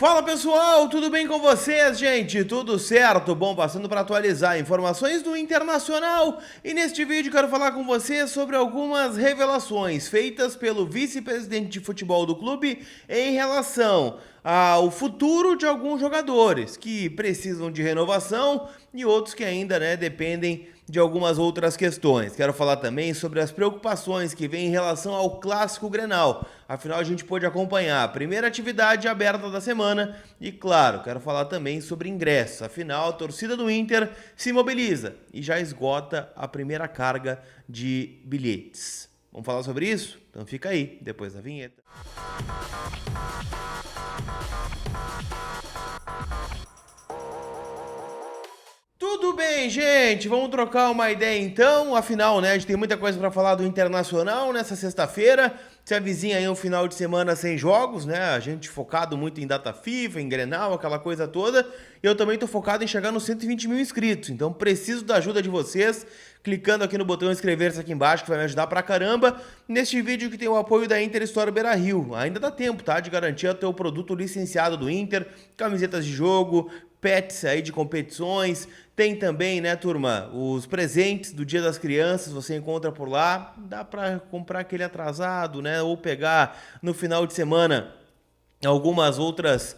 Fala pessoal, tudo bem com vocês, gente? Tudo certo? Bom, passando para atualizar informações do Internacional e neste vídeo quero falar com vocês sobre algumas revelações feitas pelo vice-presidente de futebol do clube em relação ao futuro de alguns jogadores que precisam de renovação e outros que ainda dependem de algumas outras questões. Quero falar também sobre as preocupações que vem em relação ao Clássico Grenal. Afinal, a gente pôde acompanhar a primeira atividade aberta da semana e, claro, quero falar também sobre ingressos. Afinal, a torcida do Inter se mobiliza e já esgota a primeira carga de bilhetes. Vamos falar sobre isso? Então fica aí, depois da vinheta. Tudo bem, gente? Vamos trocar uma ideia então. Afinal, a gente tem muita coisa para falar do Internacional nessa sexta-feira. Se avizinha aí um final de semana sem jogos, A gente focado muito em data FIFA, em Grenal, aquela coisa toda. E eu também tô focado em chegar nos 120 mil inscritos. Então preciso da ajuda de vocês, clicando aqui no botão inscrever-se aqui embaixo, que vai me ajudar pra caramba. Neste vídeo que tem o apoio da Inter Store Beira-Rio. Ainda dá tempo, tá? De garantir o teu produto licenciado do Inter, camisetas de jogo, pets aí de competições, tem também, turma, os presentes do Dia das Crianças, você encontra por lá, dá para comprar aquele atrasado, ou pegar no final de semana algumas outras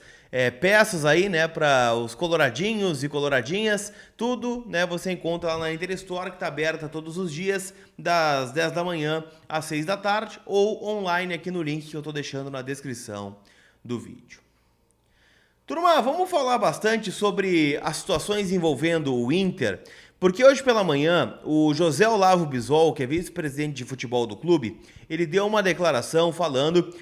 peças aí, para os coloradinhos e coloradinhas, tudo, você encontra lá na Inter Store, que está aberta todos os dias, das 10 da manhã às 6 da tarde, ou online aqui no link que eu estou deixando na descrição do vídeo. Turma, vamos falar bastante sobre as situações envolvendo o Inter, porque hoje pela manhã o José Olavo Bisol, que é vice-presidente de futebol do clube, ele deu uma declaração falando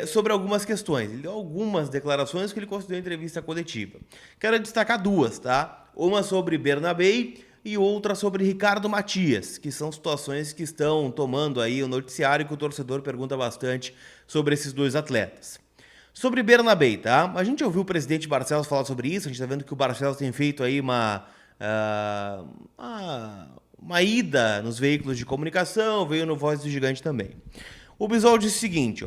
sobre algumas questões. Ele deu algumas declarações que ele considerou entrevista coletiva. Quero destacar duas, tá? Uma sobre Bernabé e outra sobre Ricardo Matias, que são situações que estão tomando aí o noticiário, que o torcedor pergunta bastante sobre esses dois atletas. Sobre Bernabé, tá? A gente ouviu o presidente Barcelos falar sobre isso, a gente tá vendo que o Barcelos tem feito aí uma ida nos veículos de comunicação, veio no Voz do Gigante também. O Bisol disse o seguinte,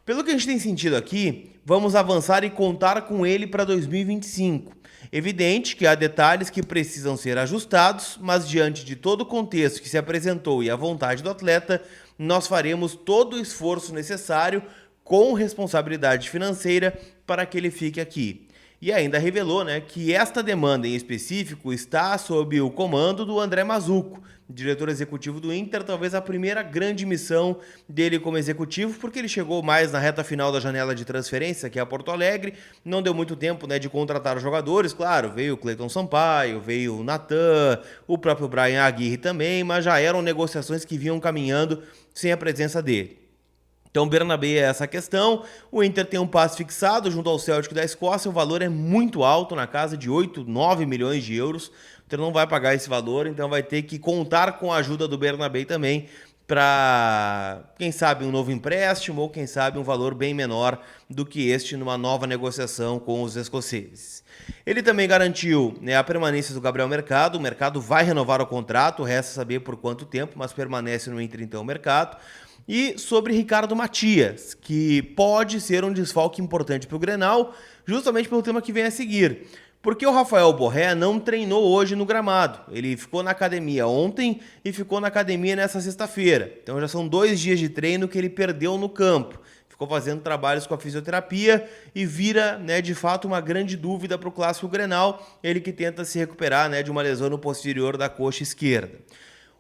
pelo que a gente tem sentido aqui, vamos avançar e contar com ele para 2025. Evidente que há detalhes que precisam ser ajustados, mas diante de todo o contexto que se apresentou e a vontade do atleta, nós faremos todo o esforço necessário com responsabilidade financeira para que ele fique aqui. E ainda revelou que esta demanda em específico está sob o comando do André Mazzucco, diretor executivo do Inter, talvez a primeira grande missão dele como executivo, porque ele chegou mais na reta final da janela de transferência, que é a Porto Alegre, não deu muito tempo de contratar os jogadores, claro, veio o Cleiton Sampaio, veio o Natan, o próprio Brian Aguirre também, mas já eram negociações que vinham caminhando sem a presença dele. Então, Bernabé é essa questão, o Inter tem um passe fixado junto ao Celtic da Escócia, o valor é muito alto, na casa de 8, 9 milhões de euros, o Inter não vai pagar esse valor, então vai ter que contar com a ajuda do Bernabé também para, quem sabe, um novo empréstimo ou, quem sabe, um valor bem menor do que este numa nova negociação com os escoceses. Ele também garantiu a permanência do Gabriel Mercado, o Mercado vai renovar o contrato, resta saber por quanto tempo, mas permanece no Inter então o Mercado. E sobre Ricardo Matias, que pode ser um desfalque importante para o Grenal, justamente pelo tema que vem a seguir. Porque o Rafael Borré não treinou hoje no gramado. Ele ficou na academia ontem e ficou na academia nessa sexta-feira. Então já são 2 dias de treino que ele perdeu no campo. Ficou fazendo trabalhos com a fisioterapia e vira, de fato, uma grande dúvida para o Clássico Grenal. Ele que tenta se recuperar, de uma lesão no posterior da coxa esquerda.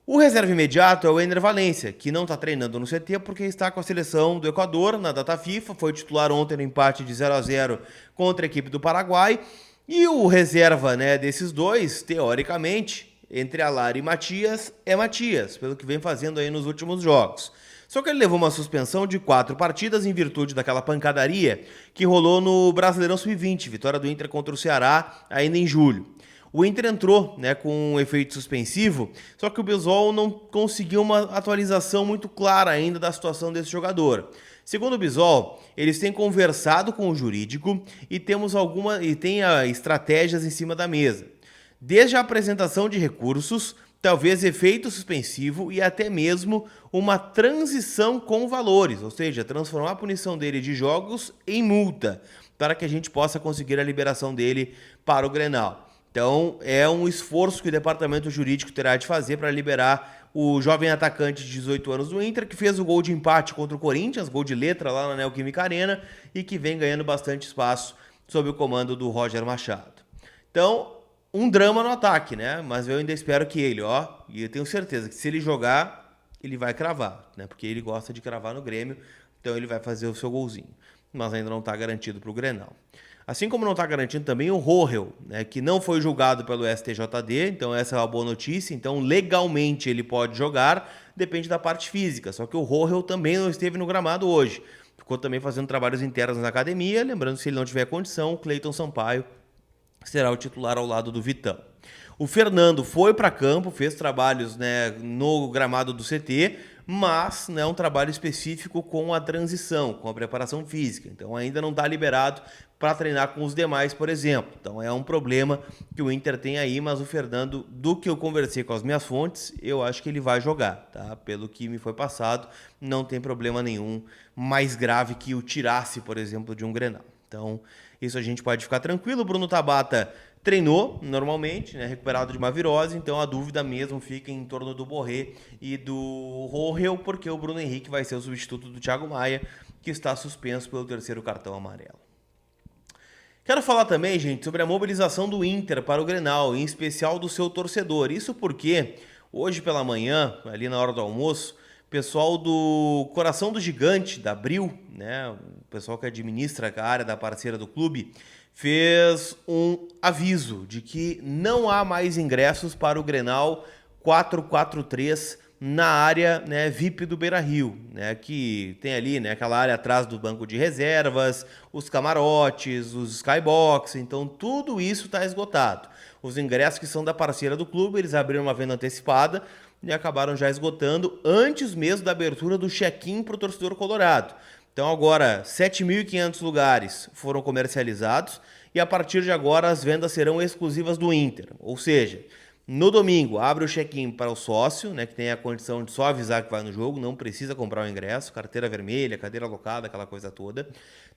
O reserva imediato é o Ener Valencia, que não está treinando no CT porque está com a seleção do Equador na data FIFA, foi titular ontem no empate de 0-0 contra a equipe do Paraguai, e o reserva desses dois, teoricamente, entre Alar e Matias, é Matias, pelo que vem fazendo aí nos últimos jogos. Só que ele levou uma suspensão de 4 partidas em virtude daquela pancadaria que rolou no Brasileirão Sub-20, vitória do Inter contra o Ceará ainda em julho. O Inter entrou com um efeito suspensivo, só que o Bisol não conseguiu uma atualização muito clara ainda da situação desse jogador. Segundo o Bisol, eles têm conversado com o jurídico e tem estratégias em cima da mesa. Desde a apresentação de recursos, talvez efeito suspensivo e até mesmo uma transição com valores, ou seja, transformar a punição dele de jogos em multa. para que a gente possa conseguir a liberação dele para o Grenal. Então, é um esforço que o departamento jurídico terá de fazer para liberar o jovem atacante de 18 anos do Inter, que fez o gol de empate contra o Corinthians, gol de letra lá na Neoquímica Arena, e que vem ganhando bastante espaço sob o comando do Roger Machado. Então, um drama no ataque, né? Mas eu ainda espero que ele, e eu tenho certeza que se ele jogar, ele vai cravar, né? Porque ele gosta de cravar no Grêmio, então ele vai fazer o seu golzinho. Mas ainda não está garantido para o Grenal. Assim como não está garantido também o Rohel, né, que não foi julgado pelo STJD, então essa é uma boa notícia. Então, legalmente ele pode jogar, depende da parte física. Só que o Rohel também não esteve no gramado hoje. Ficou também fazendo trabalhos internos na academia. Lembrando, se ele não tiver condição, o Cleiton Sampaio será o titular ao lado do Vitão. O Fernando foi para campo, fez trabalhos, né, no gramado do CT, mas é um trabalho específico com a transição, com a preparação física. Então ainda não está liberado para treinar com os demais, por exemplo. Então é um problema que o Inter tem aí, mas o Fernando, do que eu conversei com as minhas fontes, eu acho que ele vai jogar, tá? Pelo que me foi passado, não tem problema nenhum mais grave que o tirasse, por exemplo, de um Grenal. Então isso a gente pode ficar tranquilo. O Bruno Tabata treinou normalmente, né, recuperado de uma virose, então a dúvida mesmo fica em torno do Borré e do Rohel, porque o Bruno Henrique vai ser o substituto do Thiago Maia, que está suspenso pelo 3º cartão amarelo. Quero falar também, gente, sobre a mobilização do Inter para o Grenal, em especial do seu torcedor. Isso porque hoje pela manhã, ali na hora do almoço, o pessoal do Coração do Gigante, da Abril, né, o pessoal que administra a área da parceira do clube, fez um aviso de que não há mais ingressos para o Grenal 443 na área, né, VIP do Beira-Rio, né, que tem ali, né, aquela área atrás do banco de reservas, os camarotes, os skybox, então tudo isso está esgotado. Os ingressos que são da parceira do clube, eles abriram uma venda antecipada e acabaram já esgotando antes mesmo da abertura do check-in para o torcedor colorado. Então agora 7.500 lugares foram comercializados e a partir de agora as vendas serão exclusivas do Inter. Ou seja, no domingo abre o check-in para o sócio, né, que tem a condição de só avisar que vai no jogo, não precisa comprar o ingresso, carteira vermelha, cadeira alocada, aquela coisa toda.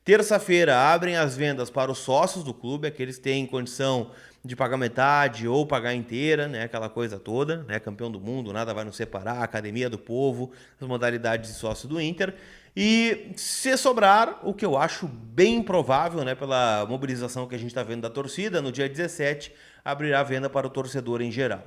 Terça-feira abrem as vendas para os sócios do clube, aqueles que têm condição de pagar metade ou pagar inteira, né, aquela coisa toda, né, campeão do mundo, nada vai nos separar, academia do povo, as modalidades de sócio do Inter. E se sobrar, o que eu acho bem provável, né, pela mobilização que a gente está vendo da torcida, no dia 17 abrirá a venda para o torcedor em geral.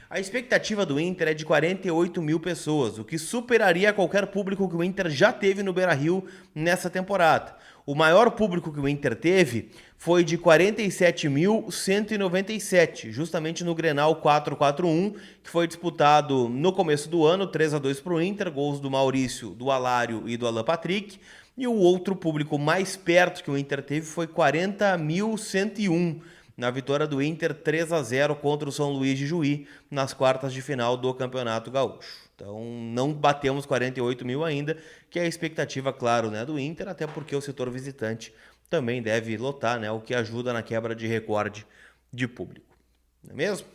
A expectativa do Inter é de 48 mil pessoas, o que superaria qualquer público que o Inter já teve no Beira-Rio nessa temporada. O maior público que o Inter teve foi de 47.197, justamente no Grenal 441, que foi disputado no começo do ano, 3-2 para o Inter, gols do Maurício, do Alário e do Alan Patrick. E o outro público mais perto que o Inter teve foi 40.101, na vitória do Inter 3-0 contra o São Luís de Juí, nas quartas de final do Campeonato Gaúcho. Então não batemos 48 mil ainda, que é a expectativa, claro, né, do Inter, até porque o setor visitante também deve lotar, né, o que ajuda na quebra de recorde de público. Não é mesmo?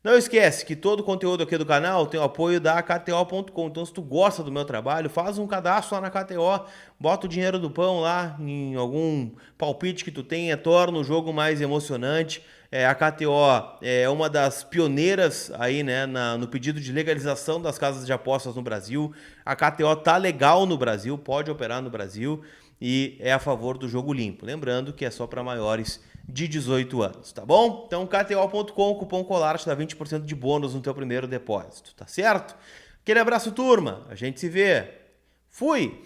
Não esquece que todo o conteúdo aqui do canal tem o apoio da KTO.com. Então, se tu gosta do meu trabalho, faz um cadastro lá na KTO, bota o dinheiro do pão lá em algum palpite que tu tenha, torna o jogo mais emocionante. A KTO é uma das pioneiras aí, né, no pedido de legalização das casas de apostas no Brasil. A KTO tá legal no Brasil, pode operar no Brasil e é a favor do jogo limpo. Lembrando que é só para maiores de 18 anos, tá bom? Então, KTO.com, cupom COLAR te dá 20% de bônus no teu primeiro depósito, tá certo? Aquele abraço, turma. A gente se vê. Fui!